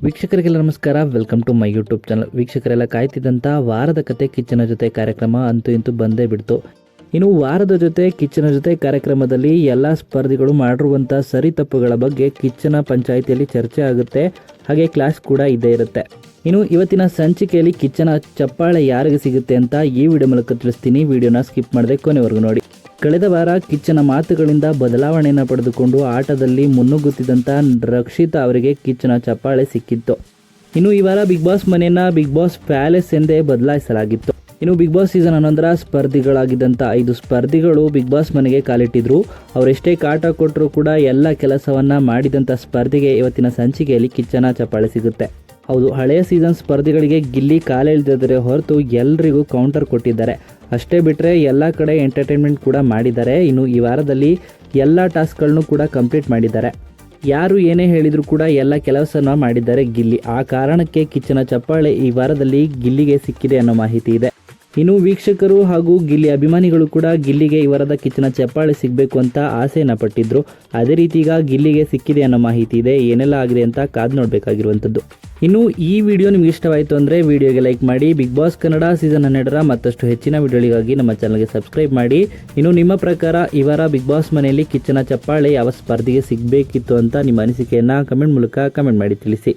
ವೀಕ್ಷಕರಿಗೆಲ್ಲ ನಮಸ್ಕಾರ. Welcome to my YouTube channel. ವೀಕ್ಷಕರೆಲ್ಲ ಕಾಯ್ತಿದ್ದಂಥ ವಾರದ ಕತೆ ಕಿಚ್ಚನ ಜೊತೆ ಕಾರ್ಯಕ್ರಮ ಅಂತೂ ಇಂತೂ ಬಂದೇ ಬಿಡ್ತು. ಇನ್ನು ವಾರದ ಜೊತೆ ಕಿಚ್ಚನ ಜೊತೆ ಕಾರ್ಯಕ್ರಮದಲ್ಲಿ ಎಲ್ಲ ಸ್ಪರ್ಧಿಗಳು ಮಾಡಿರುವಂಥ ಸರಿ ತಪ್ಪುಗಳ ಬಗ್ಗೆ ಕಿಚ್ಚನ ಪಂಚಾಯಿತಿಯಲ್ಲಿ ಚರ್ಚೆ ಆಗುತ್ತೆ, ಹಾಗೆ ಕ್ಲಾಸ್ ಕೂಡ ಇದ್ದೇ ಇರುತ್ತೆ. ಇನ್ನು ಇವತ್ತಿನ ಸಂಚಿಕೆಯಲ್ಲಿ ಕಿಚ್ಚನ ಚಪ್ಪಾಳೆ ಯಾರಿಗೆ ಸಿಗುತ್ತೆ ಅಂತ ಈ ವಿಡಿಯೋ ಮೂಲಕ ತಿಳಿಸ್ತೀನಿ. ವಿಡಿಯೋನ ಸ್ಕಿಪ್ ಮಾಡದೆ ಕೊನೆವರೆಗೂ ನೋಡಿ. ಕಳೆದ ವಾರ ಕಿಚ್ಚನ ಮಾತುಗಳಿಂದ ಬದಲಾವಣೆಯನ್ನು ಪಡೆದುಕೊಂಡು ಆಟದಲ್ಲಿ ಮುನ್ನುಗ್ಗುತ್ತಿದ್ದಂಥ ರಕ್ಷಿತಾ ಅವರಿಗೆ ಕಿಚ್ಚನ ಚಪ್ಪಾಳೆ ಸಿಕ್ಕಿತ್ತು. ಇನ್ನು ಈ ವಾರ ಬಿಗ್ ಬಾಸ್ ಮನೆಯನ್ನ ಬಿಗ್ ಬಾಸ್ ಪ್ಯಾಲೇಸ್ ಎಂದೇ ಬದಲಾಯಿಸಲಾಗಿತ್ತು. ಇನ್ನು ಬಿಗ್ ಬಾಸ್ ಸೀಸನ್ 11ರ ಸ್ಪರ್ಧಿಗಳಾಗಿದ್ದಂಥ 5 ಸ್ಪರ್ಧಿಗಳು ಬಿಗ್ ಬಾಸ್ ಮನೆಗೆ ಕಾಲಿಟ್ಟಿದ್ರು. ಅವರೆಷ್ಟೇ ಕಾಟ ಕೊಟ್ಟರು ಕೂಡ ಎಲ್ಲ ಕೆಲಸವನ್ನ ಮಾಡಿದಂಥ ಸ್ಪರ್ಧಿಗೆ ಇವತ್ತಿನ ಸಂಚಿಕೆಯಲ್ಲಿ ಕಿಚ್ಚನ ಚಪ್ಪಾಳೆ ಸಿಗುತ್ತೆ. ಹೌದು, ಹಳೆಯ ಸೀಸನ್ ಸ್ಪರ್ಧಿಗಳಿಗೆ ಗಿಲ್ಲಿ ಕಾಲೆಳೆದಿದ್ದರೆ ಹೊರತು ಎಲ್ರಿಗೂ ಕೌಂಟರ್ ಕೊಟ್ಟಿದ್ದಾರೆ. ಅಷ್ಟೇ ಬಿಟ್ಟರೆ ಎಲ್ಲ ಕಡೆ ಎಂಟರ್ಟೈನ್ಮೆಂಟ್ ಕೂಡ ಮಾಡಿದ್ದಾರೆ. ಇನ್ನು ಈ ವಾರದಲ್ಲಿ ಎಲ್ಲ ಟಾಸ್ಕ್ಗಳನ್ನು ಕೂಡ ಕಂಪ್ಲೀಟ್ ಮಾಡಿದ್ದಾರೆ. ಯಾರು ಏನೇ ಹೇಳಿದರೂ ಕೂಡ ಎಲ್ಲ ಕೆಲಸನ ಮಾಡಿದ್ದಾರೆ ಗಿಲ್ಲಿ. ಆ ಕಾರಣಕ್ಕೆ ಕಿಚ್ಚನ ಚಪ್ಪಾಳೆ ಈ ವಾರದಲ್ಲಿ ಗಿಲ್ಲಿಗೆ ಸಿಕ್ಕಿದೆ ಅನ್ನೋ ಮಾಹಿತಿ ಇದೆ. ಇನ್ನು ವೀಕ್ಷಕರು ಹಾಗೂ ಗಿಲ್ಲಿ ಅಭಿಮಾನಿಗಳು ಕೂಡ ಗಿಲ್ಲಿಗೆ ಈ ವಾರದ ಕಿಚ್ಚನ ಚಪ್ಪಾಳೆ ಸಿಗಬೇಕು ಅಂತ ಆಸೆಯನ್ನು ಪಟ್ಟಿದ್ರು. ಅದೇ ರೀತಿ ಈಗ ಗಿಲ್ಲಿಗೆ ಸಿಕ್ಕಿದೆ ಅನ್ನೋ ಮಾಹಿತಿ ಇದೆ. ಏನೆಲ್ಲ ಆಗಿದೆ ಅಂತ ಕಾದು ನೋಡಬೇಕಾಗಿರುವಂಥದ್ದು. ಇನ್ನು ಈ ವಿಡಿಯೋ ನಿಮ್ಗೆ ಇಷ್ಟವಾಯಿತು ಅಂದರೆ ವಿಡಿಯೋಗೆ ಲೈಕ್ ಮಾಡಿ. ಬಿಗ್ ಬಾಸ್ ಕನ್ನಡ ಸೀಸನ್ 12ರ ಮತ್ತಷ್ಟು ಹೆಚ್ಚಿನ ವಿಡಿಯೋಗಳಿಗಾಗಿ ನಮ್ಮ ಚಾನಲ್ಗೆ ಸಬ್ಸ್ಕ್ರೈಬ್ ಮಾಡಿ. ಇನ್ನು ನಿಮ್ಮ ಪ್ರಕಾರ ಈ ವಾರ ಬಿಗ್ ಬಾಸ್ ಮನೆಯಲ್ಲಿ ಕಿಚ್ಚನ ಚಪ್ಪಾಳೆ ಯಾವ ಸ್ಪರ್ಧಿಗೆ ಸಿಗಬೇಕಿತ್ತು ಅಂತ ನಿಮ್ಮ ಅನಿಸಿಕೆಯನ್ನು ಕಮೆಂಟ್ ಮೂಲಕ ಕಮೆಂಟ್ ಮಾಡಿ ತಿಳಿಸಿ.